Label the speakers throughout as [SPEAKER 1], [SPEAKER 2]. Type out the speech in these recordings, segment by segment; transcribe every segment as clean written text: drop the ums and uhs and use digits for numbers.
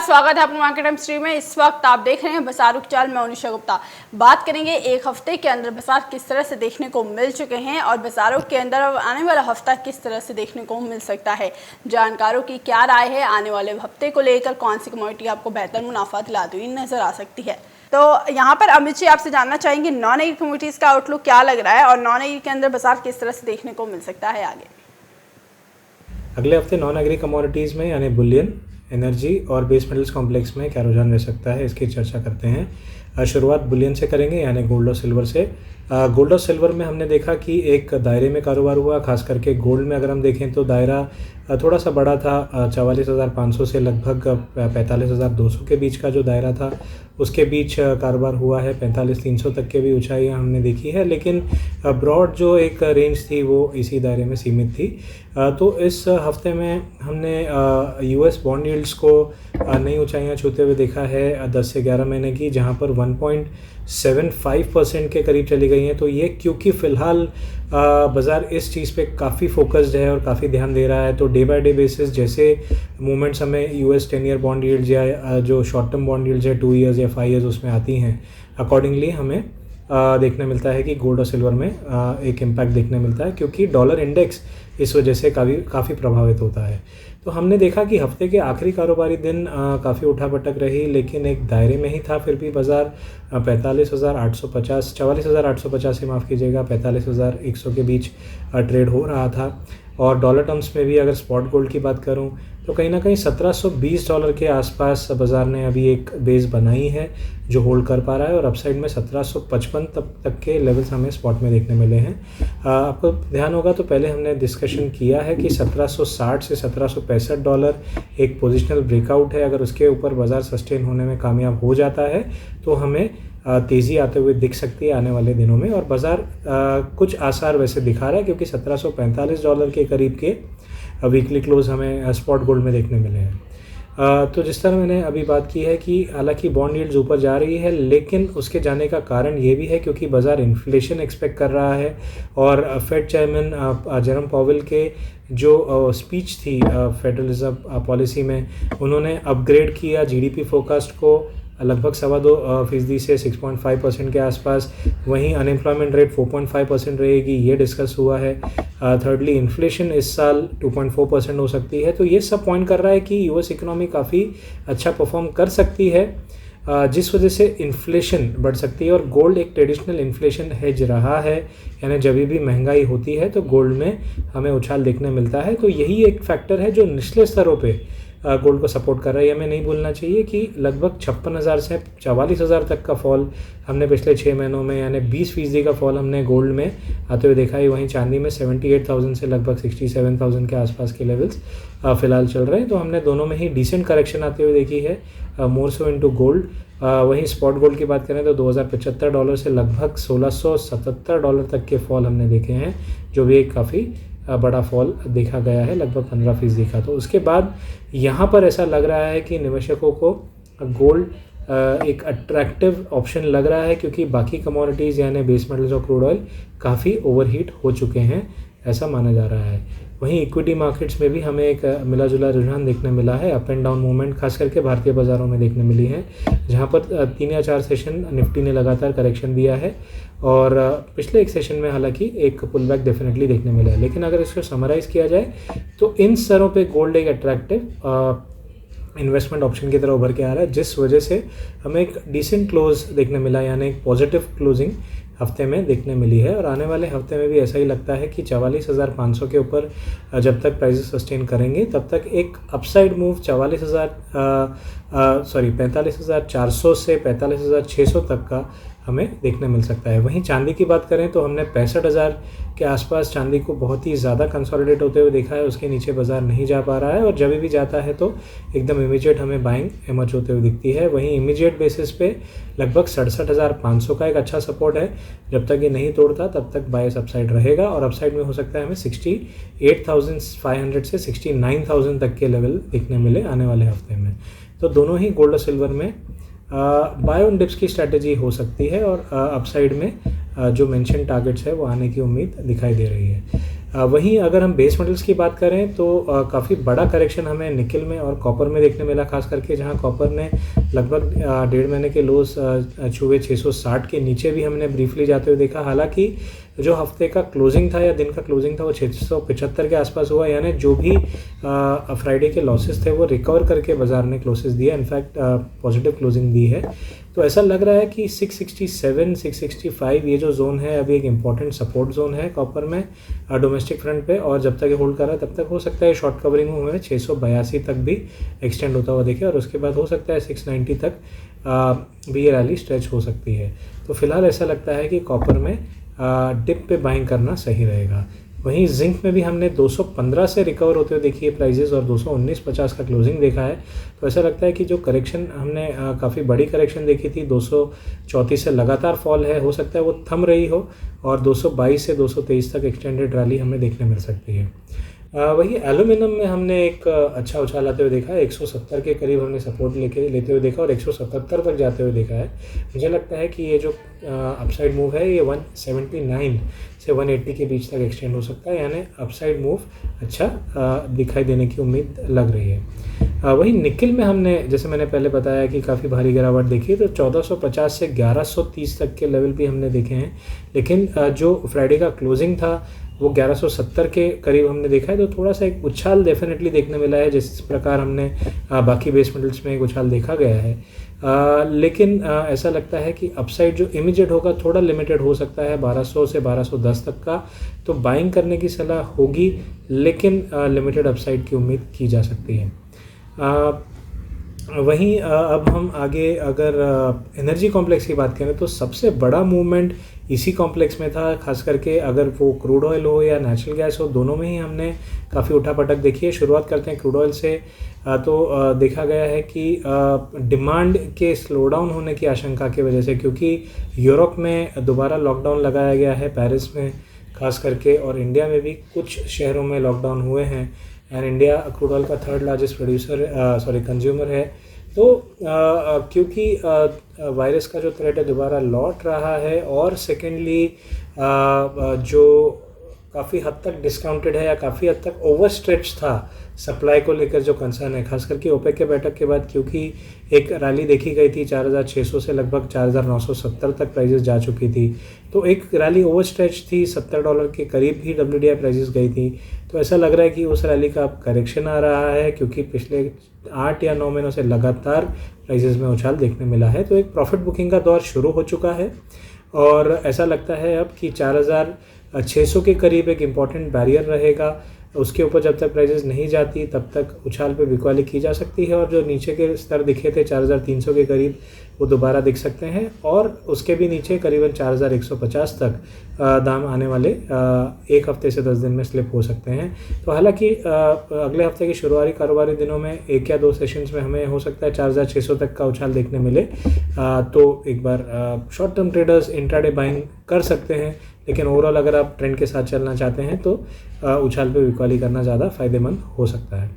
[SPEAKER 1] स्वागत है अपने मार्केट टाइम स्ट्रीम में। इस वक्त आप देख रहे हैं बाजारों की चाल। मैं उनिशा गुप्ता। बात करेंगे एक हफ्ते के अंदर बाजार किस तरह से देखने को मिल चुके हैं और बाजारों के अंदर आने वाला हफ्ता किस तरह से देखने को मिल सकता है। जानकारों की क्या राय है, आने वाले हफ्ते को लेकर कौन सी कमोडिटी आपको बेहतर मुनाफा दिलाती हुई नजर आ सकती है। तो यहाँ पर अमित जी आपसे जानना चाहेंगे नॉन एग्री कमोडिटीज़ का आउटलुक क्या लग रहा है और नॉन एग्री के अंदर बाजार किस तरह से देखने को मिल सकता है आगे।
[SPEAKER 2] अगले हफ्ते नॉन एग्री कमोडिटीज़ में यानी बुलियन, एनर्जी और बेस मेटल्स कॉम्प्लेक्स में क्या रुझान रह सकता है, इसकी चर्चा करते हैं। शुरुआत बुलियन से करेंगे यानी गोल्ड और सिल्वर से। गोल्ड और सिल्वर में हमने देखा कि एक दायरे में कारोबार हुआ। खास करके गोल्ड में अगर हम देखें तो दायरा थोड़ा सा बड़ा था। 44,500 से लगभग 45,200 के बीच का जो दायरा था उसके बीच कारोबार हुआ है। 45,300 तक के भी ऊंचाइयां हमने देखी है, लेकिन ब्रॉड जो एक रेंज थी वो इसी दायरे में सीमित थी। तो इस हफ्ते में हमने यूएस बॉन्ड यील्ड्स को नई ऊंचाइयां छूते हुए देखा है 10 से 11 महीने की, जहां पर 1.75% के करीब चली गई हैं। तो ये क्योंकि फ़िलहाल बाज़ार इस चीज़ पे काफ़ी फोकस्ड है और काफ़ी ध्यान दे रहा है, तो डे बाय डे बेसिस जैसे मूवमेंट्स हमें यूएस 10 ईयर बॉन्ड यील्ड्स या जो शॉर्ट टर्म बॉन्ड यील्ड्स है 2 इयर्स या 5 इयर्स उसमें आती हैं, अकॉर्डिंगली हमें देखने मिलता है कि गोल्ड और सिल्वर में एक इम्पैक्ट देखने मिलता है, क्योंकि डॉलर इंडेक्स इस वजह से काफ़ी प्रभावित होता है। तो हमने देखा कि हफ्ते के आखिरी कारोबारी दिन काफ़ी उठापटक रही, लेकिन एक दायरे में ही था। फिर भी बाज़ार 44,850 से माफ़ कीजिएगा 45,100 के बीच ट्रेड हो रहा था। और डॉलर टर्म्स में भी अगर स्पॉट गोल्ड की बात करूं तो कहीं ना कहीं $1,720 के आसपास बाज़ार ने अभी एक बेस बनाई है जो होल्ड कर पा रहा है, और अपसाइड में 1755 तक के लेवल्स हमें स्पॉट में देखने मिले हैं। आपको ध्यान होगा तो पहले हमने डिस्कशन किया है कि $1760 से $1765 एक पोजिशनल ब्रेकआउट है। अगर उसके ऊपर बाज़ार सस्टेन होने में कामयाब हो जाता है तो हमें तेज़ी आते हुए दिख सकती है आने वाले दिनों में। और बाज़ार कुछ आसार वैसे दिखा रहा है, क्योंकि $1745 के करीब के वीकली क्लोज हमें स्पॉट गोल्ड में देखने मिले हैं। तो जिस तरह मैंने अभी बात की है कि हालांकि बॉन्ड यील्ड्स ऊपर जा रही है, लेकिन उसके जाने का कारण ये भी है क्योंकि बाज़ार इन्फ्लेशन एक्सपेक्ट कर रहा है। और फेड चेयरमैन जेरोम पावेल के जो स्पीच थी फेडरल रिजर्व पॉलिसी में, उन्होंने अपग्रेड किया जीडीपी फोरकास्ट को लगभग 2.25% से 6.5% के आसपास। वहीं अनएम्प्लॉयमेंट रेट 4.5% रहेगी, ये डिस्कस हुआ है। थर्डली इन्फ्लेशन इस साल 2.4% हो सकती है। तो ये सब पॉइंट कर रहा है कि यूएस इकोनॉमी काफ़ी अच्छा परफॉर्म कर सकती है, जिस वजह से इन्फ्लेशन बढ़ सकती है। और गोल्ड एक ट्रेडिशनल इन्फ्लेशन हेज रहा है, यानी जब भी महंगाई होती है तो गोल्ड में हमें उछाल देखने मिलता है। तो यही एक फैक्टर है जो निचले स्तरों पे गोल्ड को सपोर्ट कर रहा है। हमें नहीं भूलना चाहिए कि लगभग 56,000 से 44,000 तक का फॉल हमने पिछले 6 महीनों में, यानी 20% का फॉल हमने गोल्ड में आते हुए देखा है। वहीं चांदी में 78,000 से लगभग 67,000 के आसपास के लेवल्स फ़िलहाल चल रहे हैं। तो हमने दोनों में ही डिसेंट करेक्शन आते हुए देखी है, मोर सो इनटू गोल्ड। वहीं स्पॉट गोल्ड की बात करें तो $2,075 से लगभग $1,677 तक के फॉल हमने देखे हैं, जो भी एक काफ़ी बड़ा फॉल देखा गया है, लगभग 15% का। तो उसके बाद यहाँ पर ऐसा लग रहा है कि निवेशकों को गोल्ड एक अट्रैक्टिव ऑप्शन लग रहा है, क्योंकि बाकी कमोडिटीज़ यानी बेस मेटल्स और क्रूड ऑयल काफ़ी ओवरहीट हो चुके हैं, ऐसा माना जा रहा है। वहीं इक्विटी मार्केट्स में भी हमें एक मिला जुला रुझान देखने मिला है। अप एंड डाउन मूवमेंट खास करके भारतीय बाज़ारों में देखने मिली है, जहां पर 3 या 4 सेशन निफ्टी ने लगातार करेक्शन दिया है, और पिछले एक सेशन में हालांकि एक पुल बैक डेफिनेटली देखने मिला है। लेकिन अगर इसको समराइज़ किया जाए तो इन स्तरों पे गोल्ड एक अट्रैक्टिव इन्वेस्टमेंट ऑप्शन की तरह उभर के आ रहा है, जिस वजह से हमें एक डिसेंट क्लोज देखने मिला, यानी एक पॉजिटिव क्लोजिंग हफ्ते में देखने मिली है। और आने वाले हफ्ते में भी ऐसा ही लगता है कि 44,500 के ऊपर जब तक प्राइसेस सस्टेन करेंगे तब तक एक अपसाइड मूव 45,400 से 45,600 तक का हमें देखने मिल सकता है। वहीं चांदी की बात करें तो हमने 65,000 के आसपास चांदी को बहुत ही ज़्यादा कंसोलिडेट होते हुए देखा है, उसके नीचे बाज़ार नहीं जा पा रहा है, और जब भी जाता है तो एकदम इमीडिएट हमें बाइंग इमर्ज होते हुए दिखती है। वहीं इमीडिएट बेसिस पे लगभग 67,500 का एक अच्छा सपोर्ट है, जब तक ये नहीं तोड़ता तब तक बायस अपसाइड रहेगा, और अपसाइड में हो सकता है हमें 68,500 से 69,000 तक के लेवल देखने मिले आने वाले हफ्ते में। तो दोनों ही गोल्ड और सिल्वर में बाय ऑन डिप्स की स्ट्रैटेजी हो सकती है, और अपसाइड में जो मेंशन टारगेट्स है वो आने की उम्मीद दिखाई दे रही है। वहीं अगर हम बेस मेटल्स की बात करें तो काफ़ी बड़ा करेक्शन हमें निकल में और कॉपर में देखने मिला, खास करके जहां कॉपर ने लगभग 1.5 महीने के लोस छुए 660 के नीचे भी हमने ब्रीफली जाते हुए देखा। हालांकि जो हफ्ते का क्लोजिंग था या दिन का क्लोजिंग था वो 675 के आसपास हुआ, यानी जो भी फ्राइडे के लॉसेस थे वो रिकवर करके बाजार ने क्लोसेस दिया, इनफैक्ट पॉजिटिव क्लोजिंग दी है। तो ऐसा लग रहा है कि 667 665 ये जो जोन है अभी एक इम्पॉर्टेंट सपोर्ट जोन है कॉपर में डोमेस्टिक फ्रंट पे, और जब तक ये होल्ड कर रहा है तब तक हो सकता है शॉर्ट कवरिंग में हमें 682 तक भी एक्सटेंड होता हुआ देखे, और उसके बाद हो सकता है 690 तक भी ये रैली स्ट्रेच हो सकती है। तो फिलहाल ऐसा लगता है कि कॉपर में डिप पे बाइंग करना सही रहेगा। वहीं जिंक में भी हमने 215 से रिकवर होते हुए देखी है प्राइजेस और 219.50 का क्लोजिंग देखा है। तो ऐसा लगता है कि जो करेक्शन हमने काफ़ी बड़ी करेक्शन देखी थी 234 से लगातार फॉल है, हो सकता है वो थम रही हो और 222 से 223 तक एक्सटेंडेड रैली हमें देखने मिल सकती है। वही एल्यूमिनियम में हमने एक अच्छा उछाल आते हुए देखा है, 170 के करीब हमने सपोर्ट लेते हुए देखा और 177 तक जाते हुए देखा है। मुझे लगता है कि ये जो अपसाइड मूव है ये 179 से 180 के बीच तक एक्सटेंड हो सकता है, यानी अपसाइड मूव अच्छा दिखाई देने की उम्मीद लग रही है। वही निकल में हमने जैसे मैंने पहले बताया कि काफ़ी भारी गिरावट देखी, तो 1450 से 1130 तक के लेवल भी हमने देखे हैं, लेकिन जो फ्राइडे का क्लोजिंग था वो 1170 के करीब हमने देखा है। तो थोड़ा सा एक उछाल डेफिनेटली देखने मिला है, जिस प्रकार हमने बाकी बेस मेटल्स में एक उछाल देखा गया है। लेकिन ऐसा लगता है कि अपसाइड जो इमीडिएट होगा थोड़ा लिमिटेड हो सकता है 1200 से 1210 तक का, तो बाइंग करने की सलाह होगी, लेकिन लिमिटेड अपसाइड की उम्मीद की जा सकती है। वहीं अब हम आगे अगर एनर्जी कॉम्प्लेक्स की बात करें तो सबसे बड़ा मूवमेंट इसी कॉम्प्लेक्स में था, खास करके अगर वो क्रूड ऑयल हो या नेचुरल गैस हो, दोनों में ही हमने काफ़ी उठापटक देखी है। शुरुआत करते हैं क्रूड ऑयल से। तो देखा गया है कि डिमांड के स्लो डाउन होने की आशंका की वजह से, क्योंकि यूरोप में दोबारा लॉकडाउन लगाया गया है, पेरिस में खास करके, और इंडिया में भी कुछ शहरों में लॉकडाउन हुए हैं, एंड इंडिया क्रूड ऑयल का थर्ड लार्जेस्ट कंज्यूमर है। तो क्योंकि वायरस का जो थ्रेट है दोबारा लौट रहा है, और सेकेंडली जो काफ़ी हद तक डिस्काउंटेड है या काफ़ी हद तक ओवर स्ट्रेच था सप्लाई को लेकर जो कंसर्न है, खास करके ओपेक के बैठक के बाद, क्योंकि एक रैली देखी गई थी 4600 से लगभग 4970 तक प्राइजेस जा चुकी थी। तो एक रैली ओवर स्ट्रेच थी, $70 के करीब भी WTI प्राइजेस गई थी। तो ऐसा लग रहा है कि उस रैली का अब करेक्शन आ रहा है, क्योंकि पिछले 8 या 9 महीनों से लगातार प्राइजेस में उछाल देखने मिला है। तो एक प्रॉफिट बुकिंग का दौर शुरू हो चुका है, और ऐसा लगता है अब कि 4600 के करीब एक इम्पॉर्टेंट बैरियर रहेगा। उसके ऊपर जब तक प्राइजेस नहीं जाती तब तक उछाल पे बिकवाली की जा सकती है, और जो नीचे के स्तर दिखे थे 4300 के करीब वो दोबारा दिख सकते हैं, और उसके भी नीचे करीबन 4150 तक दाम आने वाले एक हफ्ते से 10 दिन में स्लिप हो सकते हैं। तो हालांकि अगले हफ्ते के शुरुआती कारोबारी दिनों में 1 या 2 सेशंस में हमें हो सकता है 4600 तक का उछाल देखने मिले। तो एक बार short term traders intraday buying कर सकते हैं, लेकिन ओवरऑल अगर आप ट्रेंड के साथ चलना चाहते हैं तो उछाल पे बिकवाली करना ज़्यादा फ़ायदेमंद हो सकता है।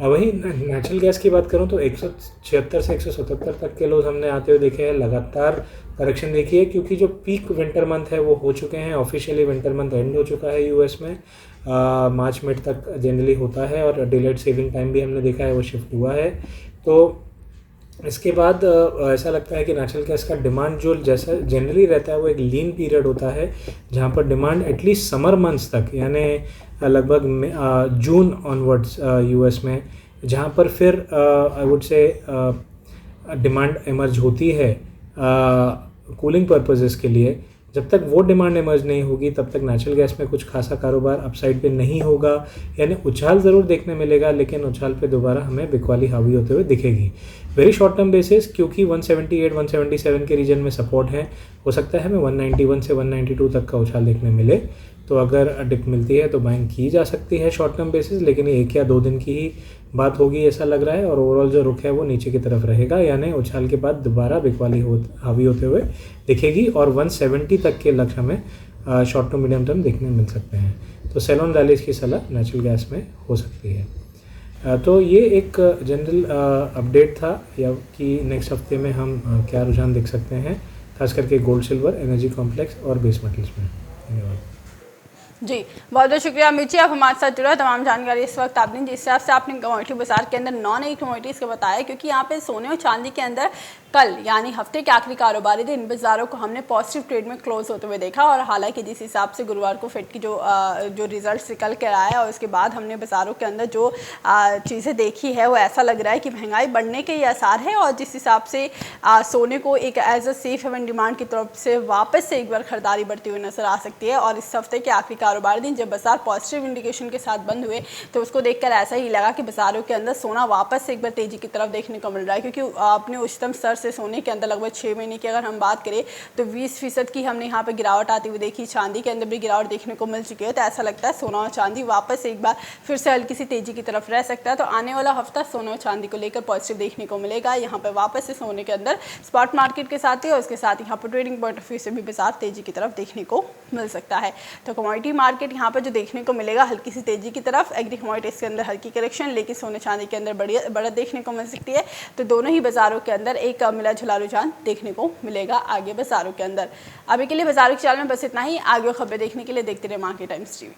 [SPEAKER 2] वहीं नेचुरल गैस की बात करूं तो 176 से 177 तक के लोज हमने आते हुए देखे हैं, लगातार करेक्शन देखी है, क्योंकि जो पीक विंटर मंथ है वो हो चुके हैं। ऑफिशियली विंटर मंथ एंड हो चुका है यूएस में, मार्च मिड तक जनरली होता है, और डिलेड सेविंग टाइम भी हमने देखा है वो शिफ्ट हुआ है। तो इसके बाद ऐसा लगता है कि नेचुरल गैस का डिमांड जो जैसा जनरली रहता है वो एक लीन पीरियड होता है, जहाँ पर डिमांड एटलीस्ट समर मंथ्स तक, यानी लगभग जून ऑनवर्ड्स यूएस में, जहाँ पर फिर I would say demand emerge होती है कूलिंग पर्पसेस के लिए। जब तक वो डिमांड इमर्ज नहीं होगी तब तक नेचुरल गैस में कुछ खासा कारोबार अपसाइड पे नहीं होगा, यानी उछाल ज़रूर देखने मिलेगा, लेकिन उछाल पे दोबारा हमें बिकवाली हावी होते हुए दिखेगी। वेरी शॉर्ट टर्म बेसिस, क्योंकि 178 177 के रीजन में सपोर्ट है, हो सकता है हमें 191 से 192 तक का उछाल देखने मिले। तो अगर डिप मिलती है तो बाइंग की जा सकती है शॉर्ट टर्म बेसिस, लेकिन ये 1 या 2 दिन की ही बात होगी ऐसा लग रहा है, और ओवरऑल जो रुख है वो नीचे की तरफ रहेगा, यानी उछाल के बाद दोबारा बिकवाली हावी होते हुए दिखेगी, और 170 तक के लक्ष्य हमें शॉर्ट टू मीडियम टर्म देखने मिल सकते हैं। तो सेल ऑन रैलीज की सलाह नेचुरल गैस में हो सकती है। तो ये एक जनरल अपडेट था, या कि नेक्स्ट हफ्ते में हम क्या रुझान देख सकते हैं, खास करके गोल्ड सिल्वर, एनर्जी कॉम्प्लेक्स और बेस मेटल्स में। धन्यवाद।
[SPEAKER 1] जी, बहुत बहुत शुक्रिया अमित जी, आप हमारे साथ जुड़ा। तमाम जानकारी इस वक्त आपने जिस हिसाब से आपने कमोडिटी बाजार के अंदर नॉन एग्री कमोडिटीज़ का बताया, क्योंकि यहाँ पे सोने और चांदी के अंदर कल यानी हफ्ते के आखिरी कारोबारी दिन बाजारों को हमने पॉजिटिव ट्रेड में क्लोज होते हुए देखा। और हालांकि जिस हिसाब से गुरुवार को फेड की जो रिजल्ट निकल कर आया और उसके बाद हमने बाजारों के अंदर जो चीज़ें देखी है वो ऐसा लग रहा है कि महंगाई बढ़ने के ही आसार है। और जिस हिसाब से सोने को एक as a safe haven demand की तरफ से वापस से एक बार खरीदारी बढ़ती हुई नजर आ सकती है। और इस हफ्ते के आखिरी कारोबारी दिन जब बाजार पॉजिटिव इंडिकेशन के साथ बंद हुए तो उसको देखकर ऐसा ही लगा कि बाजारों के अंदर सोना वापस से एक बार तेजी की तरफ देखने को मिल रहा है, क्योंकि आपने उच्चतम स्तर से सोने के अंदर लगभग 6 महीने की अगर हम बात करें तो 20% की हमने यहाँ पे गिरावट आती हुई देखी। चांदी के अंदर भी गिरावट देखने को मिल चुकी है। तो ऐसा लगता है सोना और चांदी वापस एक बार फिर से हल्की सी तेजी की तरफ रह सकता है। तो आने वाला हफ्ता सोना और चांदी को लेकर पॉजिटिव देखने को मिलेगा। यहाँ पर वापस से सोने के अंदर स्पॉट मार्केट के साथ ही और उसके साथ यहाँ पर ट्रेडिंग पॉइंट ऑफ व्यू से भी बाजार तेजी की तरफ देखने को मिल सकता है। तो कमोडिटी मार्केट यहाँ पर जो देखने को मिलेगा हल्की सी तेजी की तरफ, एग्री कमोडिटीज के अंदर हल्की करेक्शन, लेकिन सोने चांदी के अंदर बढ़त देखने को मिल सकती है। तो दोनों ही बाजारों के अंदर एक मिला जुला रुझान देखने को मिलेगा आगे बाजारों के अंदर। अभी के लिए बाजारों के चाल में बस इतना ही। आगे खबरें देखने के लिए देखते रहे मार्केट टाइम्स टीवी।